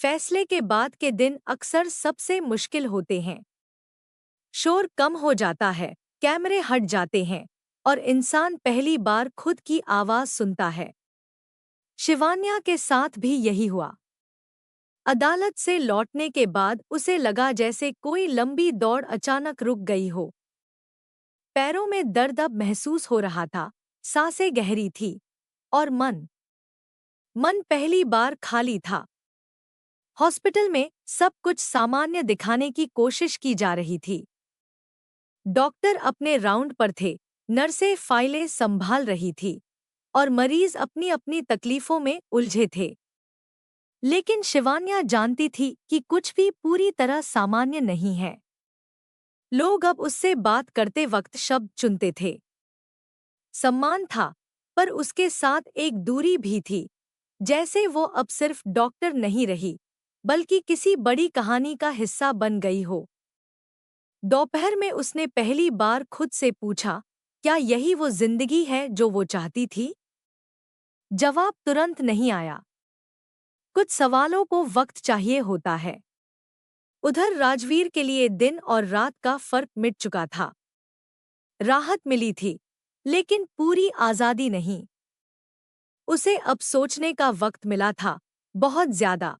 फैसले के बाद के दिन अक्सर सबसे मुश्किल होते हैं। शोर कम हो जाता है, कैमरे हट जाते हैं और इंसान पहली बार खुद की आवाज सुनता है। शिवान्या के साथ भी यही हुआ। अदालत से लौटने के बाद उसे लगा जैसे कोई लंबी दौड़ अचानक रुक गई हो। पैरों में दर्द अब महसूस हो रहा था, सांसें गहरी थी और मन मन पहली बार खाली था। हॉस्पिटल में सब कुछ सामान्य दिखाने की कोशिश की जा रही थी। डॉक्टर अपने राउंड पर थे, नर्सें फाइलें संभाल रही थी और मरीज अपनी अपनी तकलीफों में उलझे थे। लेकिन शिवान्या जानती थी कि कुछ भी पूरी तरह सामान्य नहीं है। लोग अब उससे बात करते वक्त शब्द चुनते थे। सम्मान था, पर उसके साथ एक दूरी भी थी, जैसे वो अब सिर्फ डॉक्टर नहीं रही, बल्कि किसी बड़ी कहानी का हिस्सा बन गई हो। दोपहर में उसने पहली बार खुद से पूछा, क्या यही वो जिंदगी है जो वो चाहती थी? जवाब तुरंत नहीं आया। कुछ सवालों को वक्त चाहिए होता है। उधर राजवीर के लिए दिन और रात का फर्क मिट चुका था। राहत मिली थी, लेकिन पूरी आजादी नहीं। उसे अब सोचने का वक्त मिला था, बहुत ज्यादा।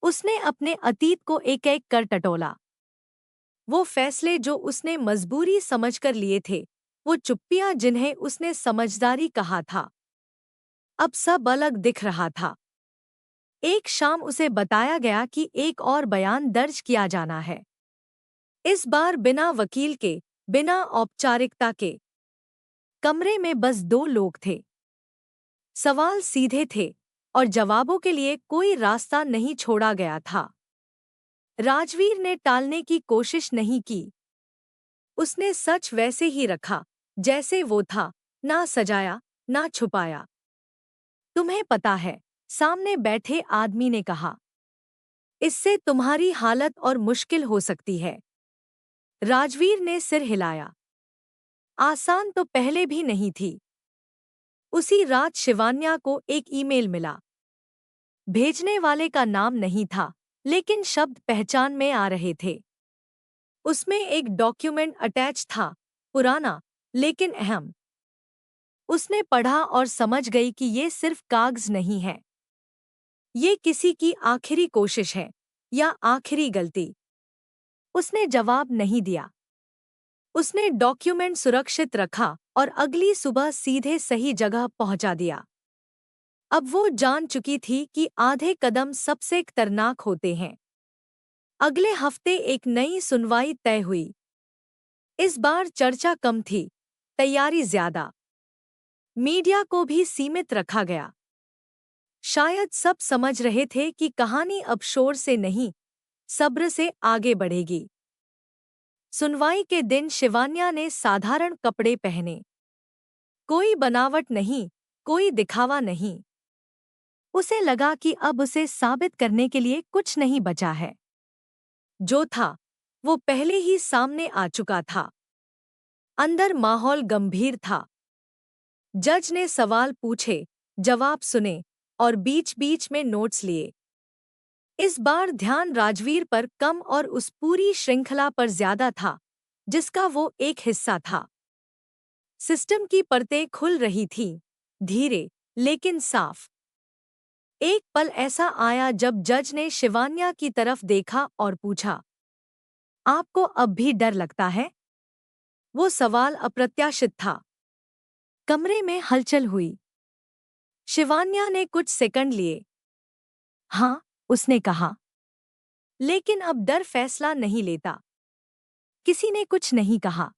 उसने अपने अतीत को एक एक कर टटोला। वो फैसले जो उसने मजबूरी समझकर लिए थे, वो चुप्पियां जिन्हें उसने समझदारी कहा था। अब सब अलग दिख रहा था। एक शाम उसे बताया गया कि एक और बयान दर्ज किया जाना है। इस बार बिना वकील के, बिना औपचारिकता के। कमरे में बस दो लोग थे। सवाल सीधे थे और जवाबों के लिए कोई रास्ता नहीं छोड़ा गया था। राजवीर ने टालने की कोशिश नहीं की। उसने सच वैसे ही रखा जैसे वो था, ना सजाया, ना छुपाया। तुम्हें पता है, सामने बैठे आदमी ने कहा, इससे तुम्हारी हालत और मुश्किल हो सकती है। राजवीर ने सिर हिलाया। आसान तो पहले भी नहीं थी। उसी रात शिवान्या को एक ईमेल मिला। भेजने वाले का नाम नहीं था, लेकिन शब्द पहचान में आ रहे थे। उसमें एक डॉक्यूमेंट अटैच था, पुराना लेकिन अहम। उसने पढ़ा और समझ गई कि ये सिर्फ कागज नहीं है। ये किसी की आखिरी कोशिश है, या आखिरी गलती। उसने जवाब नहीं दिया। उसने डॉक्यूमेंट सुरक्षित रखा और अगली सुबह सीधे सही जगह पहुंचा दिया। अब वो जान चुकी थी कि आधे कदम सबसे खतरनाक होते हैं। अगले हफ्ते एक नई सुनवाई तय हुई। इस बार चर्चा कम थी, तैयारी ज्यादा। मीडिया को भी सीमित रखा गया। शायद सब समझ रहे थे कि कहानी अब शोर से नहीं, सब्र से आगे बढ़ेगी। सुनवाई के दिन शिवान्या ने साधारण कपड़े पहने। कोई बनावट नहीं, कोई दिखावा नहीं। उसे लगा कि अब उसे साबित करने के लिए कुछ नहीं बचा है। जो था, वो पहले ही सामने आ चुका था। अंदर माहौल गंभीर था। जज ने सवाल पूछे, जवाब सुने और बीच-बीच में नोट्स लिए। इस बार ध्यान राजवीर पर कम और उस पूरी श्रृंखला पर ज्यादा था, जिसका वो एक हिस्सा था। सिस्टम की परतें खुल रही थीं, धीरे लेकिन साफ। एक पल ऐसा आया जब जज ने शिवान्या की तरफ देखा और पूछा, आपको अब भी डर लगता है? वो सवाल अप्रत्याशित था। कमरे में हलचल हुई। शिवान्या ने कुछ सेकंड लिए। हाँ, उसने कहा। लेकिन अब डर फैसला नहीं लेता। किसी ने कुछ नहीं कहा।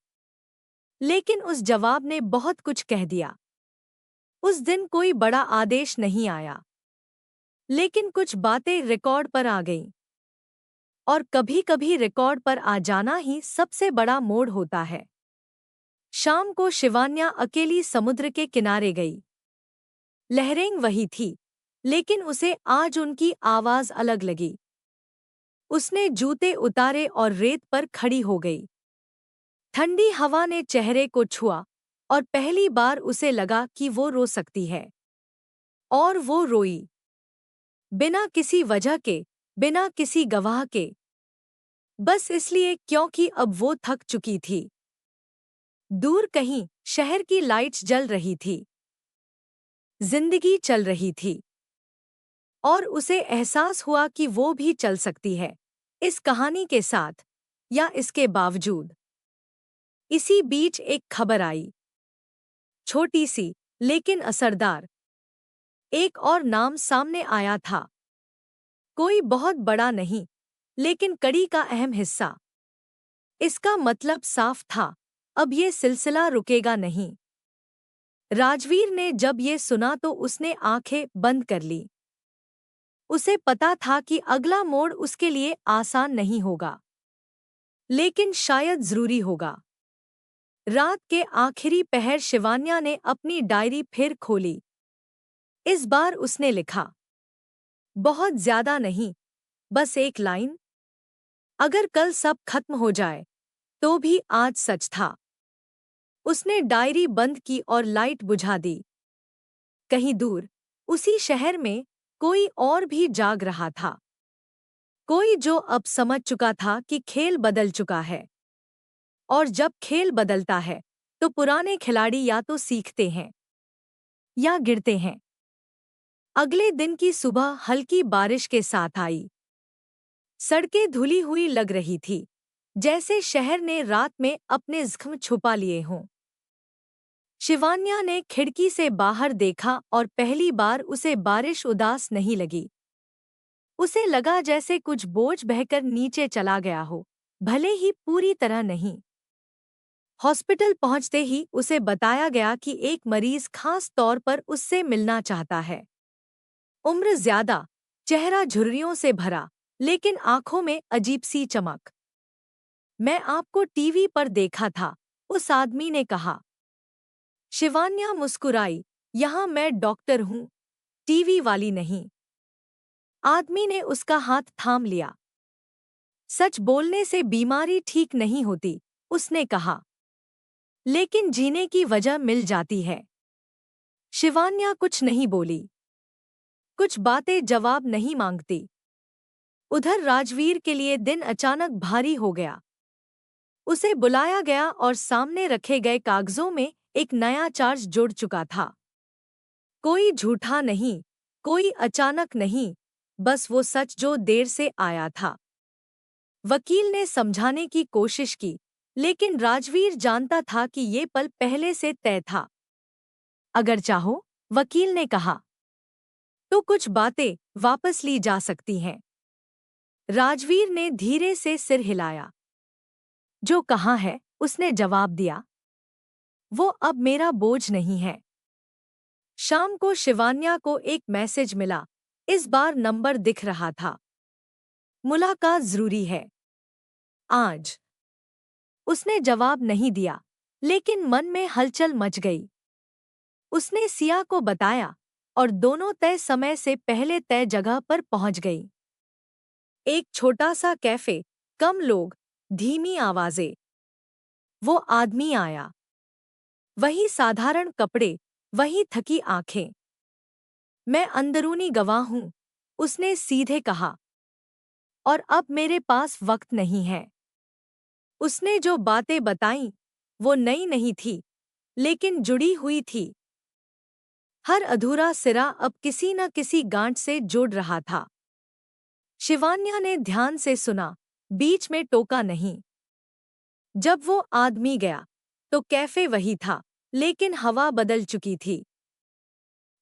लेकिन उस जवाब ने बहुत कुछ कह दिया। उस दिन कोई बड़ा आदेश नहीं आया, लेकिन कुछ बातें रिकॉर्ड पर आ गईं। और कभी-कभी रिकॉर्ड पर आ जाना ही सबसे बड़ा मोड़ होता है। शाम को शिवान्या अकेली समुद्र के किनारे गई। लहरें वही थी, लेकिन उसे आज उनकी आवाज अलग लगी। उसने जूते उतारे और रेत पर खड़ी हो गई। ठंडी हवा ने चेहरे को छुआ और पहली बार उसे लगा कि वो रो सकती है। और वो रोई। बिना किसी वजह के, बिना किसी गवाह के, बस इसलिए क्योंकि अब वो थक चुकी थी। दूर कहीं शहर की लाइट्स जल रही थी, जिंदगी चल रही थी, और उसे एहसास हुआ कि वो भी चल सकती है, इस कहानी के साथ या इसके बावजूद। इसी बीच एक खबर आई, छोटी सी लेकिन असरदार। एक और नाम सामने आया था, कोई बहुत बड़ा नहीं, लेकिन कड़ी का अहम हिस्सा। इसका मतलब साफ था, अब ये सिलसिला रुकेगा नहीं। राजवीर ने जब ये सुना तो उसने आंखें बंद कर ली। उसे पता था कि अगला मोड़ उसके लिए आसान नहीं होगा, लेकिन शायद जरूरी होगा। रात के आखिरी पहर शिवान्या ने अपनी डायरी फिर खोली। इस बार उसने लिखा, बहुत ज्यादा नहीं, बस एक लाइन। अगर कल सब खत्म हो जाए तो भी आज सच था। उसने डायरी बंद की और लाइट बुझा दी। कहीं दूर, उसी शहर में, कोई और भी जाग रहा था। कोई जो अब समझ चुका था कि खेल बदल चुका है। और जब खेल बदलता है तो पुराने खिलाड़ी या तो सीखते हैं या गिरते हैं। अगले दिन की सुबह हल्की बारिश के साथ आई। सड़कें धुली हुई लग रही थी, जैसे शहर ने रात में अपने जख्म छुपा लिए हों। शिवान्या ने खिड़की से बाहर देखा और पहली बार उसे बारिश उदास नहीं लगी। उसे लगा जैसे कुछ बोझ बहकर नीचे चला गया हो, भले ही पूरी तरह नहीं। हॉस्पिटल पहुंचते ही उसे बताया गया कि एक मरीज खास तौर पर उससे मिलना चाहता है। उम्र ज्यादा, चेहरा झुर्रियों से भरा, लेकिन आंखों में अजीब सी चमक। मैं आपको टीवी पर देखा था, उस आदमी ने कहा। शिवान्या मुस्कुराई, यहाँ मैं डॉक्टर हूँ, टीवी वाली नहीं। आदमी ने उसका हाथ थाम लिया। सच बोलने से बीमारी ठीक नहीं होती, उसने कहा, लेकिन जीने की वजह मिल जाती है। शिवान्या कुछ नहीं बोली। कुछ बातें जवाब नहीं मांगती। उधर राजवीर के लिए दिन अचानक भारी हो गया। उसे बुलाया गया और सामने रखे गए कागजों में एक नया चार्ज जुड़ चुका था। कोई झूठा नहीं, कोई अचानक नहीं, बस वो सच जो देर से आया था। वकील ने समझाने की कोशिश की, लेकिन राजवीर जानता था कि ये पल पहले से तय था। अगर चाहो, वकील ने कहा, तो कुछ बातें वापस ली जा सकती हैं। राजवीर ने धीरे से सिर हिलाया। जो कहा है, उसने जवाब दिया। वो अब मेरा बोझ नहीं है। शाम को शिवान्या को एक मैसेज मिला। इस बार नंबर दिख रहा था। मुलाकात जरूरी है आज। उसने जवाब नहीं दिया, लेकिन मन में हलचल मच गई। उसने सिया को बताया और दोनों तय समय से पहले तय जगह पर पहुंच गई। एक छोटा सा कैफे, कम लोग, धीमी आवाजें। वो आदमी आया। वही साधारण कपड़े, वही थकी आंखें। मैं अंदरूनी गवाह हूं, उसने सीधे कहा। और अब मेरे पास वक्त नहीं है। उसने जो बातें बताईं, वो नई नहीं थी, लेकिन जुड़ी हुई थी। हर अधूरा सिरा अब किसी न किसी गांठ से जुड़ रहा था। शिवान्या ने ध्यान से सुना, बीच में टोका नहीं। जब वो आदमी गया, तो कैफे वही था, लेकिन हवा बदल चुकी थी।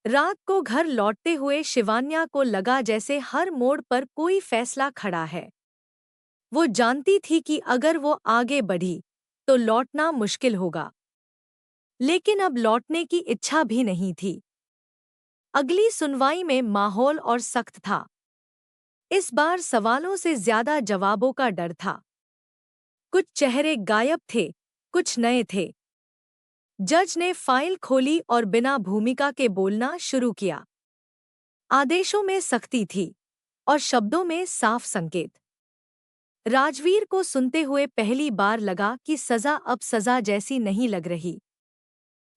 रात को घर लौटते हुए शिवान्या को लगा जैसे हर मोड़ पर कोई फैसला खड़ा है। वो जानती थी कि अगर वो आगे बढ़ी, तो लौटना मुश्किल होगा। लेकिन अब लौटने की इच्छा भी नहीं थी। अगली सुनवाई में माहौल और सख्त था। इस बार सवालों से ज्यादा जवाबों का डर था। कुछ चेहरे गायब थे, कुछ नए थे। जज ने फाइल खोली और बिना भूमिका के बोलना शुरू किया। आदेशों में सख्ती थी और शब्दों में साफ संकेत। राजवीर को सुनते हुए पहली बार लगा कि सजा अब सजा जैसी नहीं लग रही।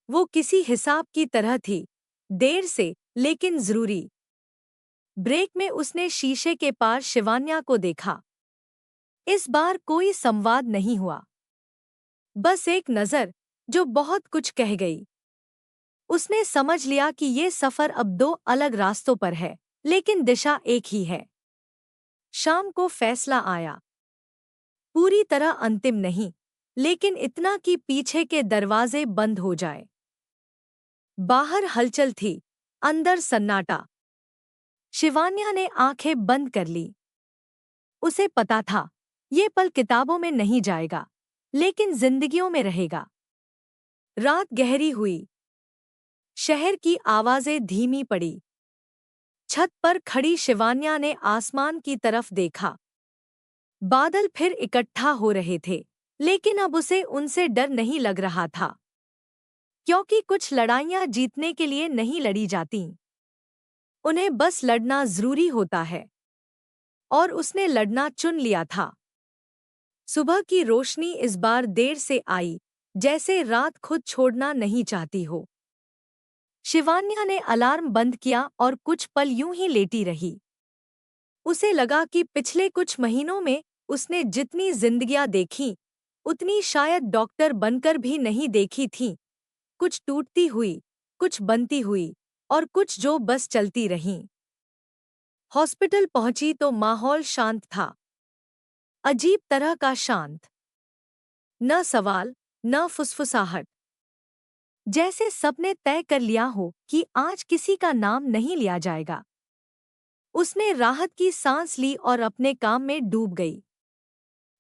वो किसी हिसाब की तरह थी, देर से, लेकिन जरूरी। ब्रेक में उसने शीशे के पार शिवान्या को देखा। इस बार कोई संवाद नहीं हुआ, बस एक नज़र जो बहुत कुछ कह गई। उसने समझ लिया कि ये सफ़र अब दो अलग रास्तों पर है, लेकिन दिशा एक ही है। शाम को फैसला आया, पूरी तरह अंतिम नहीं, लेकिन इतना कि पीछे के दरवाजे बंद हो जाए। बाहर हलचल थी, अंदर सन्नाटा। शिवान्या ने आंखें बंद कर ली। उसे पता था, ये पल किताबों में नहीं जाएगा, लेकिन जिंदगियों में रहेगा। रात गहरी हुई। शहर की आवाजें धीमी पड़ी। छत पर खड़ी शिवान्या ने आसमान की तरफ देखा। बादल फिर इकट्ठा हो रहे थे, लेकिन अब उसे उनसे डर नहीं लग रहा था, क्योंकि कुछ लड़ाइयां जीतने के लिए नहीं लड़ी जातीं। उन्हें बस लड़ना जरूरी होता है, और उसने लड़ना चुन लिया था। सुबह की रोशनी इस बार देर से आई, जैसे रात खुद छोड़ना नहीं चाहती हो। शिवान्या ने अलार्म बंद किया और कुछ पल यूं ही लेटी रही। उसे लगा कि पिछले कुछ महीनों में उसने जितनी जिंदगियां देखीं, उतनी शायद डॉक्टर बनकर भी नहीं देखी थीं। कुछ टूटती हुई, कुछ बनती हुई, और कुछ जो बस चलती रहीं। हॉस्पिटल पहुंची तो माहौल शांत था, अजीब तरह का शांत। न सवाल, न फुसफुसाहट। जैसे सबने तय कर लिया हो कि आज किसी का नाम नहीं लिया जाएगा। उसने राहत की सांस ली और अपने काम में डूब गई।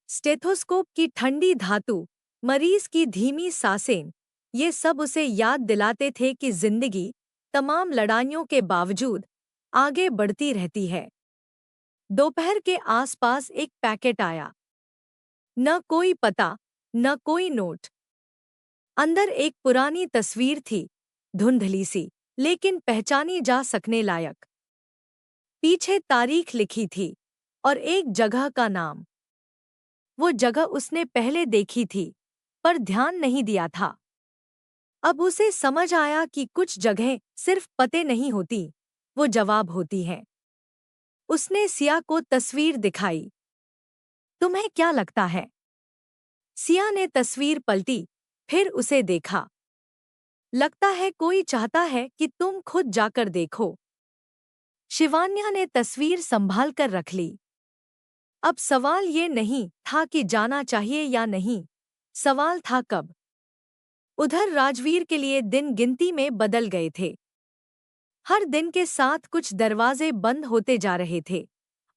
स्टेथोस्कोप की ठंडी धातु, मरीज की धीमी सांसें, ये सब उसे याद दिलाते थे कि जिंदगी, तमाम लड़ाइयों के बावजूद, आगे बढ़ती रहती है। दोपहर के आसपास एक पैकेट आया। न कोई पता, न कोई नोट। अंदर एक पुरानी तस्वीर थी, धुंधली सी, लेकिन पहचानी जा सकने लायक। पीछे तारीख लिखी थी, और एक जगह का नाम। वो जगह उसने पहले देखी थी, पर ध्यान नहीं दिया था। अब उसे समझ आया कि कुछ जगहें सिर्फ पते नहीं होती, वो जवाब होती हैं। उसने सिया को तस्वीर दिखाई। तुम्हें क्या लगता है? सिया ने तस्वीर पलटी, फिर उसे देखा। लगता है कोई चाहता है कि तुम खुद जाकर देखो। शिवान्या ने तस्वीर संभाल कर रख ली। अब सवाल ये नहीं था कि जाना चाहिए या नहीं, सवाल था कब। उधर राजवीर के लिए दिन गिनती में बदल गए थे। हर दिन के साथ कुछ दरवाजे बंद होते जा रहे थे,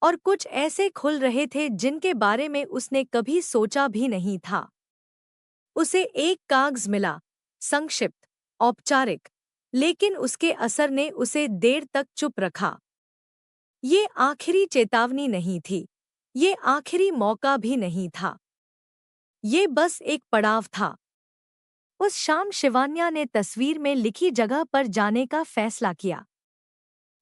और कुछ ऐसे खुल रहे थे जिनके बारे में उसने कभी सोचा भी नहीं था। उसे एक कागज मिला, संक्षिप्त, औपचारिक, लेकिन उसके असर ने उसे देर तक चुप रखा। ये आखिरी चेतावनी नहीं थी, ये आखिरी मौका भी नहीं था। ये बस एक पड़ाव था। उस शाम शिवान्या ने तस्वीर में लिखी जगह पर जाने का फैसला किया।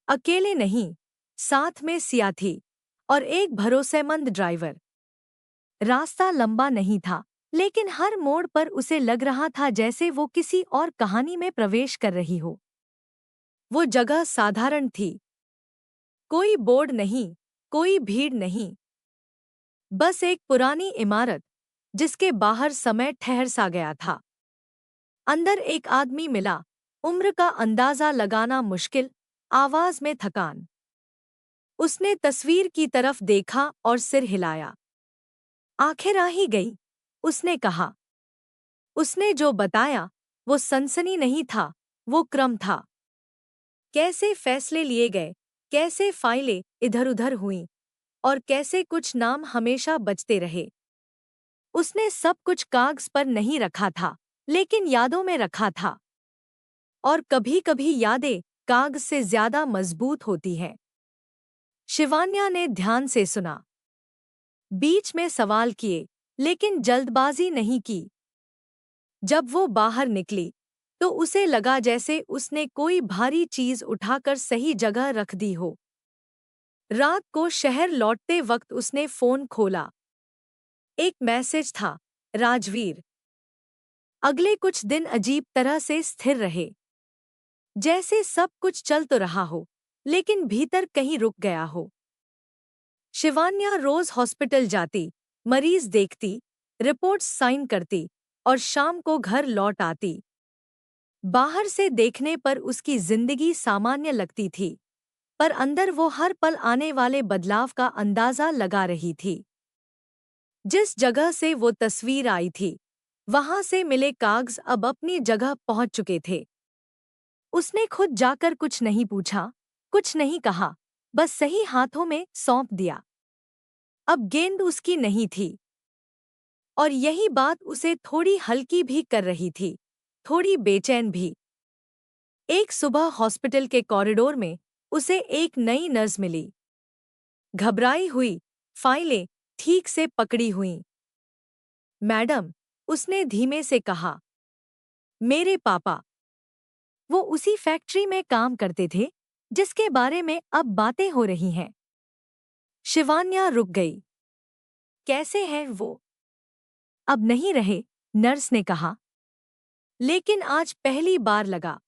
अकेले नहीं, साथ में सिया थी, और एक भरोसेमंद ड्राइवर। रास्ता लंबा नहीं था, लेकिन हर मोड़ पर उसे लग रहा था जैसे वो किसी और कहानी में प्रवेश कर रही हो। वो जगह साधारण थी। कोई बोर्ड नहीं, कोई भीड़ नहीं। बस एक पुरानी इमारत, जिसके बाहर समय ठहर सा गया था। अंदर एक आदमी मिला, उम्र का अंदाजा लगाना मुश्किल, आवाज में थकान। उसने तस्वीर की तरफ देखा और सिर हिलाया। आखिर आ ही गई, उसने कहा। उसने जो बताया, वो सनसनी नहीं था, वो क्रम था। कैसे फैसले लिए गए, कैसे फाइलें इधर-उधर हुईं, और कैसे कुछ नाम हमेशा बचते रहे। उसने सब कुछ कागज पर नहीं रखा था, लेकिन यादों में रखा था। और कभी-कभी यादें कागज से ज्यादा मजबूत होती हैं। शिवान्या ने ध्यान से सुना। बीच में सवाल किए, लेकिन जल्दबाजी नहीं की। जब वो बाहर निकली, तो उसे लगा जैसे उसने कोई भारी चीज उठाकर सही जगह रख दी हो। रात को शहर लौटते वक्त उसने फोन खोला। एक मैसेज था, राजवीर। अगले कुछ दिन अजीब तरह से स्थिर रहे। जैसे सब कुछ चल तो रहा हो, लेकिन भीतर कहीं रुक गया हो। शिवान्या रोज हॉस्पिटल जाती, मरीज देखती, रिपोर्ट्स साइन करती और शाम को घर लौट आती। बाहर से देखने पर उसकी जिंदगी सामान्य लगती थी, पर अंदर वो हर पल आने वाले बदलाव का अंदाजा लगा रही थी। जिस जगह से वो तस्वीर आई थी, वहां से मिले कागज अब अपनी जगह पहुंच चुके थे। उसने खुद जाकर कुछ नहीं पूछा, कुछ नहीं कहा, बस सही हाथों में सौंप दिया। अब गेंद उसकी नहीं थी, और यही बात उसे थोड़ी हल्की भी कर रही थी, थोड़ी बेचैन भी। एक सुबह हॉस्पिटल के कॉरिडोर में उसे एक नई नर्स मिली। घबराई हुई, फाइलें ठीक से पकड़ी हुईं। मैडम, उसने धीमे से कहा, मेरे पापा। वो उसी फैक्ट्री में काम करते थे जिसके बारे में अब बातें हो रही हैं। शिवान्या रुक गई। कैसे हैं वो? अब नहीं रहे, नर्स ने कहा। लेकिन आज पहली बार लगा,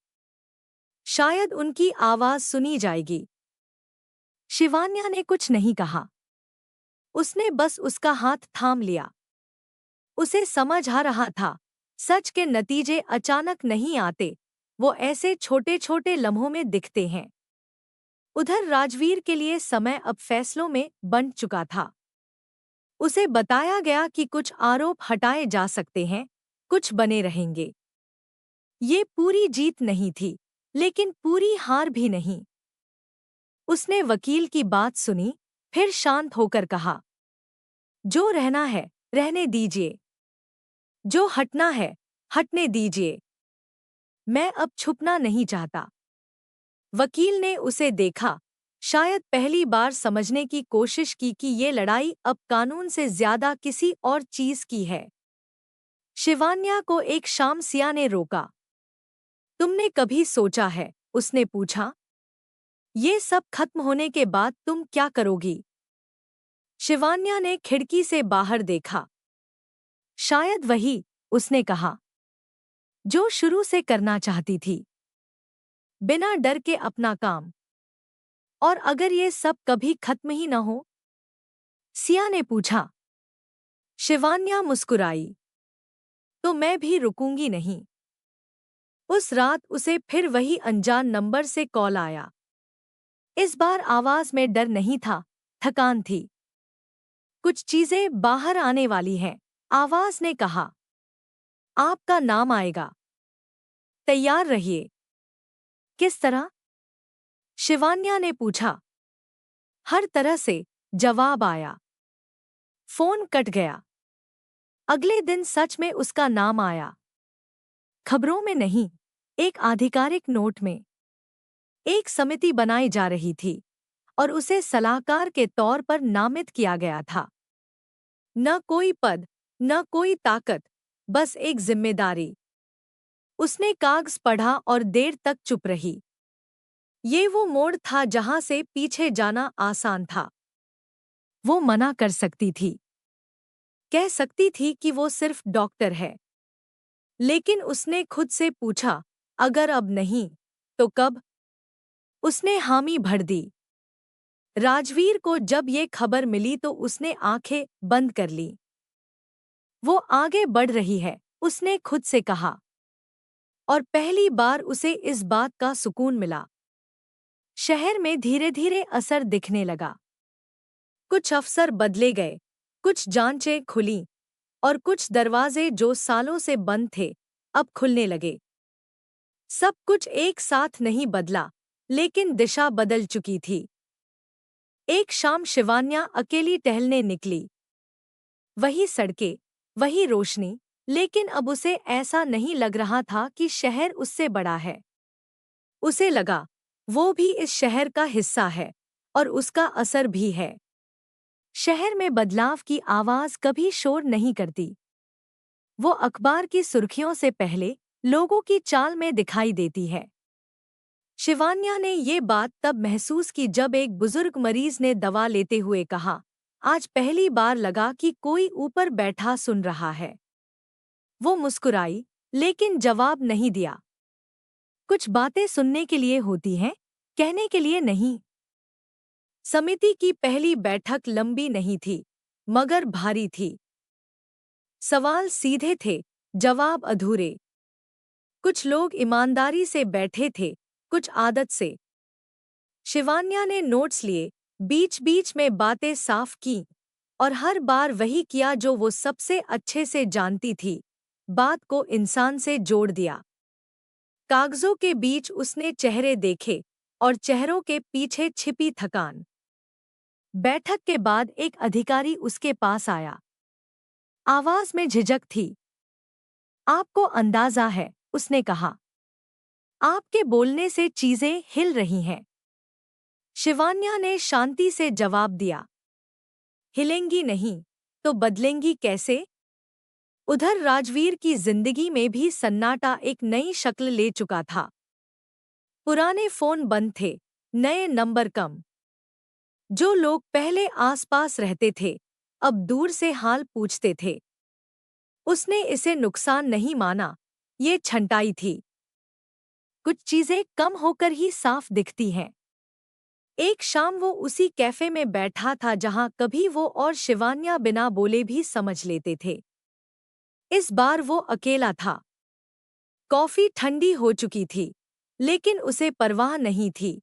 शायद उनकी आवाज सुनी जाएगी। शिवान्या ने कुछ नहीं कहा। उसने बस उसका हाथ थाम लिया। उसे समझ आ रहा था, सच के नतीजे अचानक नहीं आते, वो ऐसे छोटे छोटे लम्हों में दिखते हैं। उधर राजवीर के लिए समय अब फैसलों में बंट चुका था। उसे बताया गया कि कुछ आरोप हटाए जा सकते हैं, कुछ बने रहेंगे। ये पूरी जीत नहीं थी, लेकिन पूरी हार भी नहीं। उसने वकील की बात सुनी, फिर शांत होकर कहा, जो रहना है रहने दीजिए, जो हटना है हटने दीजिए। मैं अब छुपना नहीं चाहता। वकील ने उसे देखा, शायद पहली बार समझने की कोशिश की कि ये लड़ाई अब कानून से ज्यादा किसी और चीज की है। शिवान्या को एक शाम सिया ने रोका। तुमने कभी सोचा है, उसने पूछा, ये सब खत्म होने के बाद तुम क्या करोगी? शिवान्या ने खिड़की से बाहर देखा। शायद वही, उसने कहा, जो शुरू से करना चाहती थी, बिना डर के अपना काम। और अगर ये सब कभी खत्म ही न हो? सिया ने पूछा। शिवान्या मुस्कुराई। तो मैं भी रुकूंगी नहीं। उस रात उसे फिर वही अनजान नंबर से कॉल आया। इस बार आवाज में डर नहीं था, थकान थी। कुछ चीजें बाहर आने वाली हैं, आवाज ने कहा। आपका नाम आएगा, तैयार रहिए। किस तरह? शिवान्या ने पूछा। हर तरह से, जवाब आया। फोन कट गया। अगले दिन सच में उसका नाम आया। खबरों में नहीं, एक आधिकारिक नोट में। एक समिति बनाई जा रही थी और उसे सलाहकार के तौर पर नामित किया गया था। न कोई पद, न कोई ताकत, बस एक जिम्मेदारी। उसने कागज पढ़ा और देर तक चुप रही। ये वो मोड़ था जहां से पीछे जाना आसान था। वो मना कर सकती थी, कह सकती थी कि वो सिर्फ डॉक्टर है। लेकिन उसने खुद से पूछा, अगर अब नहीं, तो कब? उसने हामी भर दी। राजवीर को जब ये खबर मिली तो उसने आंखें बंद कर ली। वो आगे बढ़ रही है, उसने खुद से कहा। और पहली बार उसे इस बात का सुकून मिला। शहर में धीरे धीरे असर दिखने लगा। कुछ अफसर बदले गए, कुछ जांचें खुलीं, और कुछ दरवाजे जो सालों से बंद थे, अब खुलने लगे। सब कुछ एक साथ नहीं बदला, लेकिन दिशा बदल चुकी थी। एक शाम शिवान्या अकेली टहलने निकली। वही सड़कें, वही रोशनी, लेकिन अब उसे ऐसा नहीं लग रहा था कि शहर उससे बड़ा है। उसे लगा, वो भी इस शहर का हिस्सा है, और उसका असर भी है। शहर में बदलाव की आवाज कभी शोर नहीं करती। वो अखबार की सुर्खियों से पहले लोगों की चाल में दिखाई देती है। शिवान्या ने ये बात तब महसूस की जब एक बुजुर्ग मरीज ने दवा लेते हुए कहा, आज पहली बार लगा कि कोई ऊपर बैठा सुन रहा है। वो मुस्कुराई, लेकिन जवाब नहीं दिया। कुछ बातें सुनने के लिए होती हैं, कहने के लिए नहीं। समिति की पहली बैठक लंबी नहीं थी, मगर भारी थी। सवाल सीधे थे, जवाब अधूरे। कुछ लोग ईमानदारी से बैठे थे, कुछ आदत से। शिवान्या ने नोट्स लिए, बीच बीच में बातें साफ की, और हर बार वही किया जो वो सबसे अच्छे से जानती थी, बात को इंसान से जोड़ दिया। कागजों के बीच उसने चेहरे देखे, और चेहरों के पीछे छिपी थकान। बैठक के बाद एक अधिकारी उसके पास आया। आवाज में झिझक थी। आपको अंदाजा है, उसने कहा। आपके बोलने से चीजें हिल रही हैं। शिवान्या ने शांति से जवाब दिया। हिलेंगी नहीं, तो बदलेंगी कैसे? उधर राजवीर की जिंदगी में भी सन्नाटा एक नई शक्ल ले चुका था। पुराने फोन बंद थे, नए नंबर कम। जो लोग पहले आसपास रहते थे, अब दूर से हाल पूछते थे। उसने इसे नुकसान नहीं माना, ये छंटाई थी। कुछ चीजें कम होकर ही साफ दिखती हैं। एक शाम वो उसी कैफे में बैठा था जहां कभी वो और शिवान्या बिना बोले भी समझ लेते थे। इस बार वो अकेला था। कॉफी ठंडी हो चुकी थी, लेकिन उसे परवाह नहीं थी।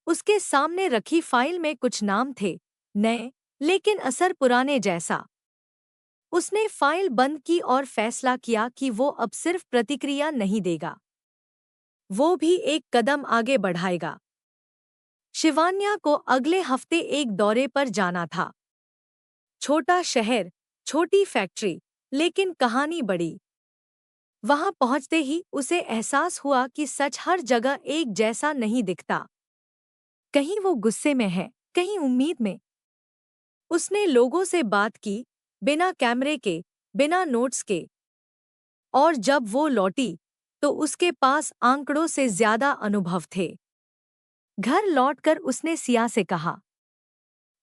उसके सामने रखी फाइल में कुछ नाम थे, नए, लेकिन असर पुराने जैसा। उसने फाइल बंद की और फैसला किया कि वो अब सिर्फ प्रतिक्रिया नहीं देगा, वो भी एक कदम आगे बढ़ाएगा। शिवान्या को अगले हफ्ते एक दौरे पर जाना था। छोटा शहर, छोटी फैक्ट्री, लेकिन कहानी बड़ी। वहां पहुंचते ही उसे एहसास हुआ कि सच हर जगह एक जैसा नहीं दिखता। कहीं वो गुस्से में है, कहीं उम्मीद में। उसने लोगों से बात की, बिना कैमरे के, बिना नोट्स के। और जब वो लौटी, तो उसके पास आंकड़ों से ज्यादा अनुभव थे। घर लौटकर उसने सिया से कहा,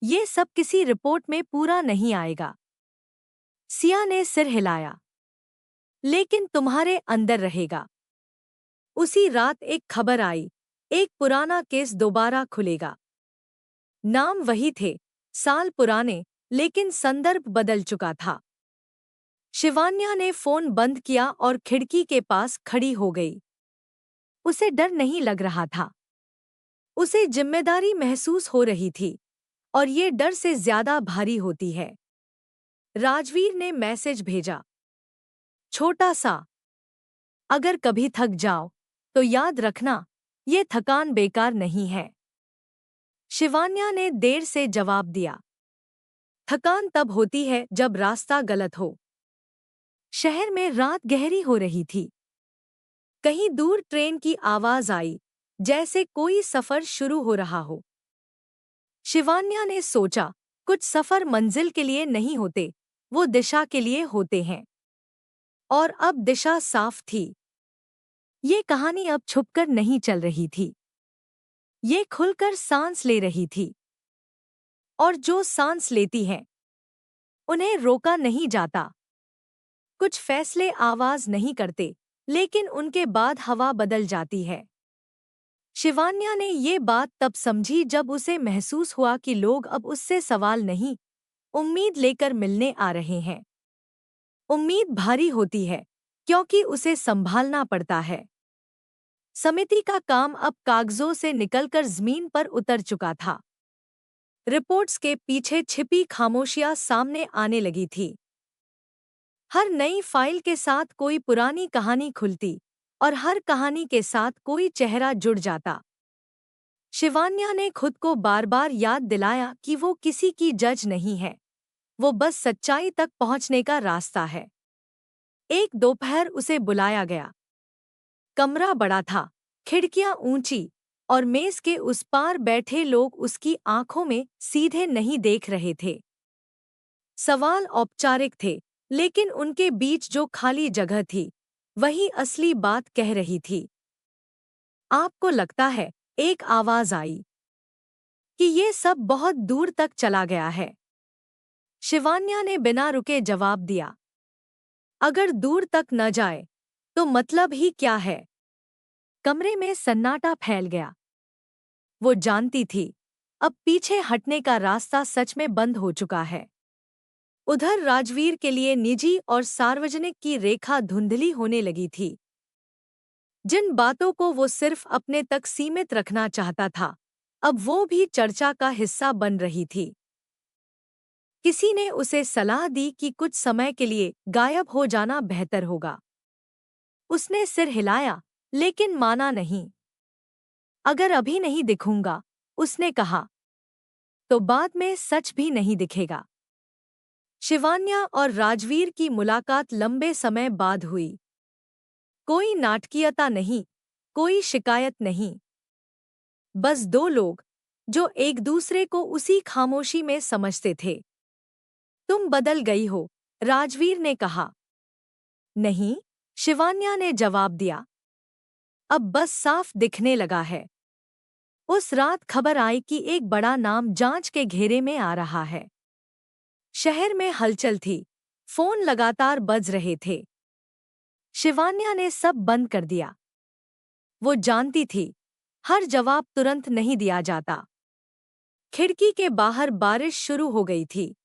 ये सब किसी रिपोर्ट में पूरा नहीं आएगा। सिया ने सिर हिलाया। लेकिन तुम्हारे अंदर रहेगा। उसी रात एक खबर आई, एक पुराना केस दोबारा खुलेगा। नाम वही थे, साल पुराने, लेकिन संदर्भ बदल चुका था। शिवान्या ने फोन बंद किया और खिड़की के पास खड़ी हो गई। उसे डर नहीं लग रहा था। उसे जिम्मेदारी महसूस हो रही थी, और ये डर से ज्यादा भारी होती है। राजवीर ने मैसेज भेजा। छोटा सा, अगर कभी थक जाओ, तो याद रखना, ये थकान बेकार नहीं है। शिवान्या ने देर से जवाब दिया। थकान तब होती है जब रास्ता गलत हो। शहर में रात गहरी हो रही थी। कहीं दूर ट्रेन की आवाज आई, जैसे कोई सफर शुरू हो रहा हो। शिवान्या ने सोचा, कुछ सफर मंजिल के लिए नहीं होते, वो दिशा के लिए होते हैं। और अब दिशा साफ थी। ये कहानी अब छुपकर नहीं चल रही थी। ये खुलकर सांस ले रही थी। और जो सांस लेती हैं, उन्हें रोका नहीं जाता। कुछ फैसले आवाज नहीं करते, लेकिन उनके बाद हवा बदल जाती है। शिवान्या ने ये बात तब समझी जब उसे महसूस हुआ कि लोग अब उससे सवाल नहीं, उम्मीद लेकर मिलने आ रहे हैं। उम्मीद भारी होती है, क्योंकि उसे संभालना पड़ता है। समिति का काम अब कागजों से निकलकर जमीन पर उतर चुका था। रिपोर्ट्स के पीछे छिपी खामोशियां सामने आने लगी थी। हर नई फाइल के साथ कोई पुरानी कहानी खुलती, और हर कहानी के साथ कोई चेहरा जुड़ जाता। शिवान्या ने खुद को बार बार याद दिलाया कि वो किसी की जज नहीं है, वो बस सच्चाई तक पहुंचने का रास्ता है। एक दोपहर उसे बुलाया गया। कमरा बड़ा था, खिड़कियां ऊंची, और मेज के उस पार बैठे लोग उसकी आंखों में सीधे नहीं देख रहे थे। सवाल औपचारिक थे, लेकिन उनके बीच जो खाली जगह थी, वही असली बात कह रही थी। आपको लगता है, एक आवाज आई, कि ये सब बहुत दूर तक चला गया है? शिवान्या ने बिना रुके जवाब दिया। अगर दूर तक न जाए, तो मतलब ही क्या है? कमरे में सन्नाटा फैल गया। वो जानती थी, अब पीछे हटने का रास्ता सच में बंद हो चुका है। उधर राजवीर के लिए निजी और सार्वजनिक की रेखा धुंधली होने लगी थी। जिन बातों को वो सिर्फ अपने तक सीमित रखना चाहता था, अब वो भी चर्चा का हिस्सा बन रही थी। किसी ने उसे सलाह दी कि कुछ समय के लिए गायब हो जाना बेहतर होगा। उसने सिर हिलाया, लेकिन माना नहीं। अगर अभी नहीं दिखूंगा, उसने कहा, तो बाद में सच भी नहीं दिखेगा। शिवान्या और राजवीर की मुलाकात लंबे समय बाद हुई। कोई नाटकीयता नहीं, कोई शिकायत नहीं। बस दो लोग जो एक दूसरे को उसी खामोशी में समझते थे। तुम बदल गई हो, राजवीर ने कहा। नहीं, शिवान्या ने जवाब दिया। अब बस साफ दिखने लगा है। उस रात खबर आई कि एक बड़ा नाम जांच के घेरे में आ रहा है। शहर में हलचल थी, फोन लगातार बज रहे थे। शिवान्या ने सब बंद कर दिया। वो जानती थी, हर जवाब तुरंत नहीं दिया जाता। खिड़की के बाहर बारिश शुरू हो गई थी।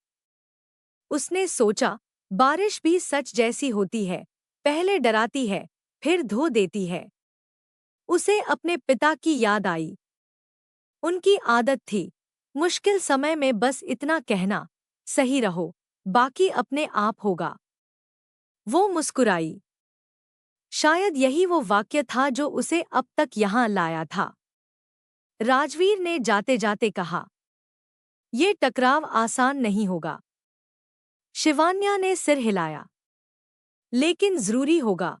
उसने सोचा, बारिश भी सच जैसी होती है, पहले डराती है, फिर धो देती है। उसे अपने पिता की याद आई। उनकी आदत थी, मुश्किल समय में बस इतना कहना, सही रहो, बाकी अपने आप होगा। वो मुस्कुराई। शायद यही वो वाक्य था जो उसे अब तक यहाँ लाया था। राजवीर ने जाते जाते कहा, ये टकराव आसान नहीं होगा। शिवान्या ने सिर हिलाया। लेकिन जरूरी होगा।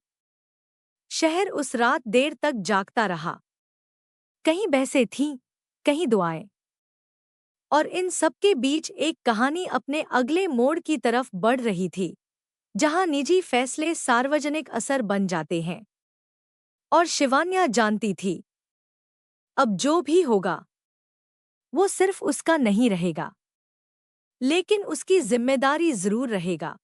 शहर उस रात देर तक जागता रहा। कहीं बहसें थीं, कहीं दुआएं। और इन सबके बीच एक कहानी अपने अगले मोड़ की तरफ बढ़ रही थी, जहां निजी फैसले सार्वजनिक असर बन जाते हैं। और शिवान्या जानती थी, अब जो भी होगा, वो सिर्फ उसका नहीं रहेगा, लेकिन उसकी जिम्मेदारी जरूर रहेगा।